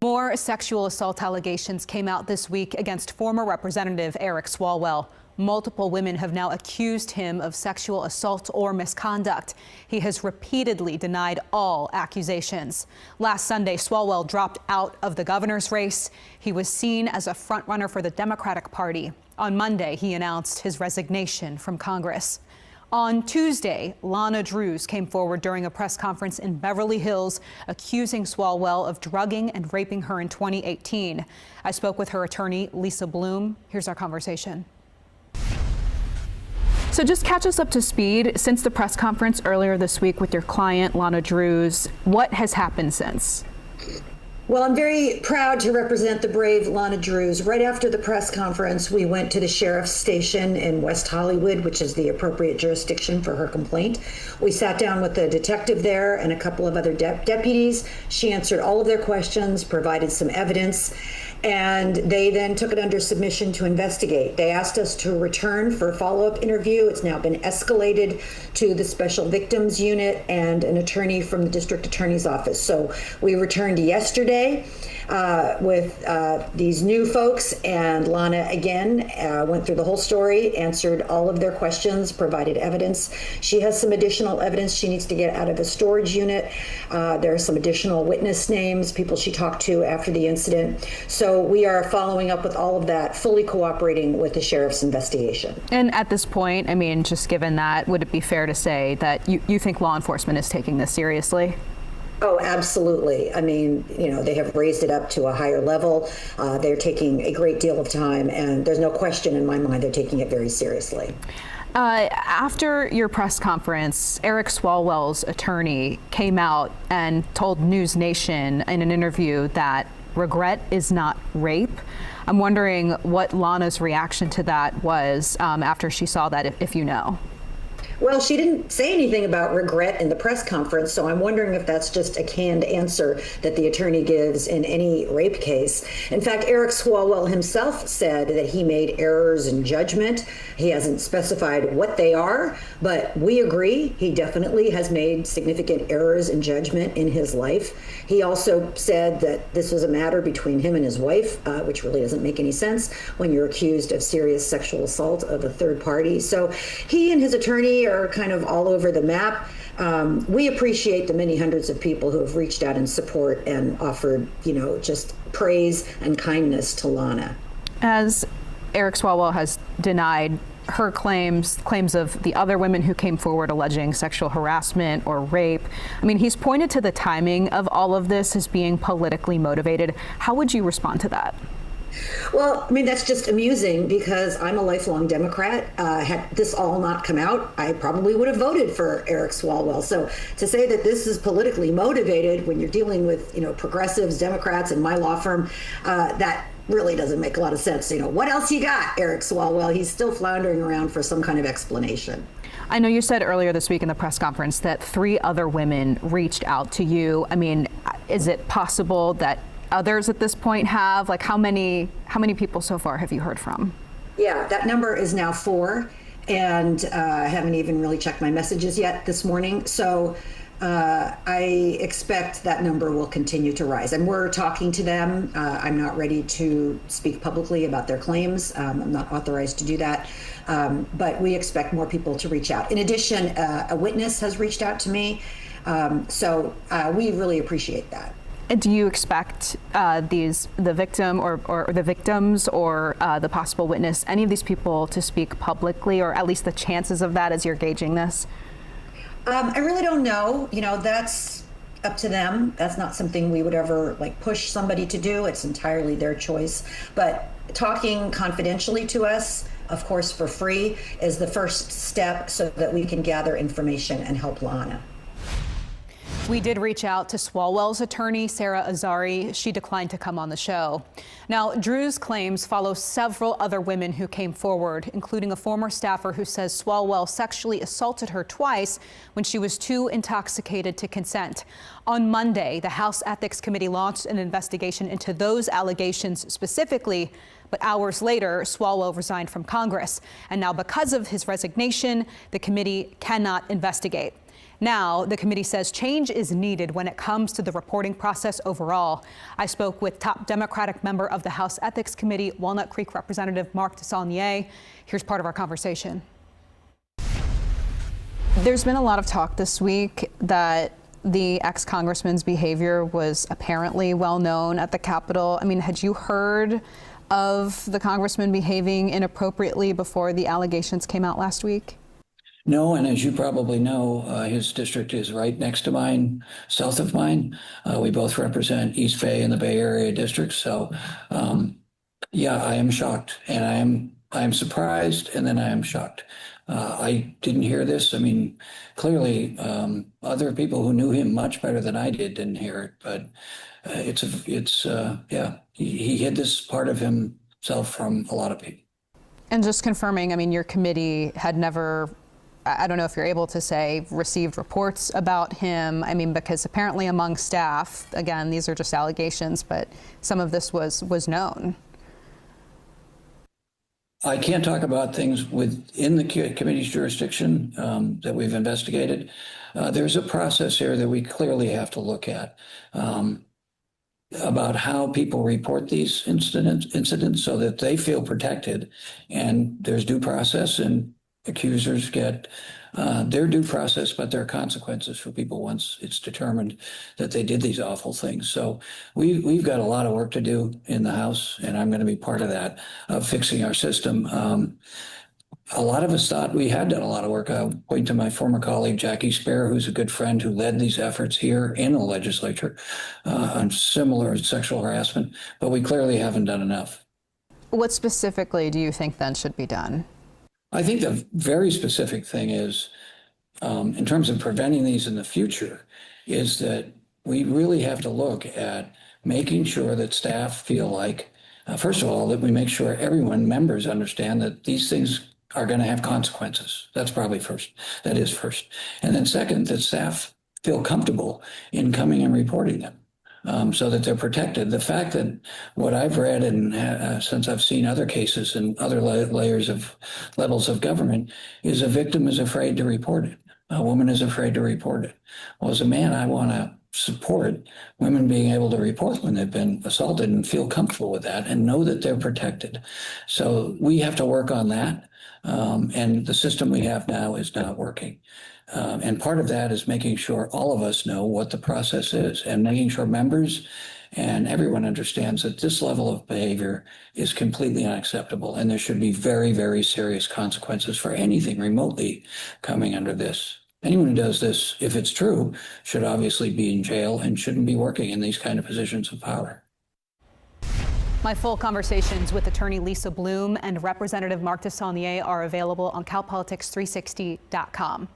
More sexual assault allegations came out this week against former Representative Eric Swalwell. Multiple women have now accused him of sexual assault or misconduct. He has repeatedly denied all accusations. Last Sunday, Swalwell dropped out of the governor's race. He was seen as a frontrunner for the Democratic Party. On Monday, he announced his resignation from Congress. On Tuesday, Lana Drews came forward during a press conference in Beverly Hills, accusing Swalwell of drugging and raping her in 2018. I spoke with her attorney, Lisa Bloom. Here's our conversation. So just catch us up to speed. Since the press conference earlier this week with your client, Lana Drews, what has happened since? Well, I'm very proud to represent the brave Lana Drews. Right after the press conference, we went to the sheriff's station in West Hollywood, which is the appropriate jurisdiction for her complaint. We sat down with the detective there and a couple of other deputies. She answered all of their questions, provided some evidence, and they then took it under submission to investigate. They asked us to return for a follow-up interview. It's now been escalated to the Special Victims Unit and an attorney from the district attorney's office. So we returned yesterday with these new folks, and Lana again went through the whole story, answered all of their questions, provided evidence. She has some additional evidence she needs to get out of a storage unit. There are some additional witness names, people she talked to after the incident. So we are following up with all of that, fully cooperating with the sheriff's investigation. And at this point, I mean, just given that, would it be fair to say that you think law enforcement is taking this seriously? Oh, absolutely. I mean, you know, they have raised it up to a higher level. They're taking a great deal of time, and there's no question in my mind they're taking it very seriously. After your press conference, Eric Swalwell's attorney came out and told News Nation in an interview that regret is not rape. I'm wondering what Lana's reaction to that was after she saw that, if you know. Well, she didn't say anything about regret in the press conference, so I'm wondering if that's just a canned answer that the attorney gives in any rape case. In fact, Eric Swalwell himself said that he made errors in judgment. He hasn't specified what they are, but we agree he definitely has made significant errors in judgment in his life. He also said that this was a matter between him and his wife, which really doesn't make any sense when you're accused of serious sexual assault of a third party. So he and his attorney are kind of all over the map. We appreciate the many hundreds of people who have reached out in support and offered, you know, just praise and kindness to Lana. As Eric Swalwell has denied her claims of the other women who came forward alleging sexual harassment or rape, I mean, he's pointed to the timing of all of this as being politically motivated. How would you respond to that? Well, I mean, that's just amusing because I'm a lifelong Democrat. Had this all not come out, I probably would have voted for Eric Swalwell. So to say that this is politically motivated when you're dealing with, you know, progressives, Democrats, and my law firm, that really doesn't make a lot of sense. You know, what else you got, Eric Swalwell? He's still floundering around for some kind of explanation. I know you said earlier this week in the press conference that 3 other women reached out to you. I mean, is it possible that others at this point have? Like, how many people so far have you heard from? Yeah, that number is now 4, and I haven't even really checked my messages yet this morning. So I expect that number will continue to rise, and we're talking to them. I'm not ready to speak publicly about their claims. I'm not authorized to do that, but we expect more people to reach out. In addition, a witness has reached out to me, so we really appreciate that. Do you expect the victim or the victims or the possible witness, any of these people to speak publicly, or at least the chances of that as you're gauging this? I really don't know. You know, that's up to them. That's not something we would ever push somebody to do. It's entirely their choice. But talking confidentially to us, of course, for free, is the first step so that we can gather information and help Lana. We did reach out to Swalwell's attorney, Sarah Azari. She declined to come on the show. Now, Drew's claims follow several other women who came forward, including a former staffer who says Swalwell sexually assaulted her twice when she was too intoxicated to consent. On Monday, the House Ethics Committee launched an investigation into those allegations specifically, but hours later, Swalwell resigned from Congress. And now, because of his resignation, the committee cannot investigate. Now, the committee says change is needed when it comes to the reporting process overall. I spoke with top Democratic member of the House Ethics Committee, Walnut Creek Representative Mark DeSaulnier. Here's part of our conversation. There's been a lot of talk this week that the ex-congressman's behavior was apparently well known at the Capitol. I mean, had you heard of the congressman behaving inappropriately before the allegations came out last week? No, and as you probably know, his district is right next to mine, south of mine. We both represent East Bay and the Bay Area districts. So, yeah, I am shocked, and I am surprised, and then I am shocked. I didn't hear this. I mean, clearly, other people who knew him much better than I didn't hear it. But yeah, he hid this part of himself from a lot of people. And just confirming, I mean, your committee had never, I don't know if you're able to say, received reports about him. I mean, because apparently among staff, again, these are just allegations, but some of this was known. I can't talk about things within the committee's jurisdiction that we've investigated. There's a process here that we clearly have to look at about how people report these incidents so that they feel protected, and there's due process, and accusers get their due process, but there are consequences for people once it's determined that they did these awful things. So we've got a lot of work to do in the House, and I'm going to be part of that, of fixing our system. A lot of us thought we had done a lot of work. I'll point to my former colleague, Jackie Spare, who's a good friend who led these efforts here in the legislature on similar sexual harassment, but we clearly haven't done enough. What specifically do you think then should be done? I think the very specific thing is, in terms of preventing these in the future, is that we really have to look at making sure that staff feel like, first of all, that we make sure members understand that these things are going to have consequences. That's probably first. That is first. And then second, that staff feel comfortable in coming and reporting them. So that they're protected. The fact that what I've read and since I've seen other cases and other levels of government is a victim is afraid to report it. A woman is afraid to report it. Well, as a man, I want to support women being able to report when they've been assaulted and feel comfortable with that and know that they're protected. So we have to work on that. And the system we have now is not working. And part of that is making sure all of us know what the process is and making sure members and everyone understands that this level of behavior is completely unacceptable. And there should be very, very serious consequences for anything remotely coming under this. Anyone who does this, if it's true, should obviously be in jail and shouldn't be working in these kind of positions of power. My full conversations with attorney Lisa Bloom and Representative Mark DeSaulnier are available on CalPolitics360.com.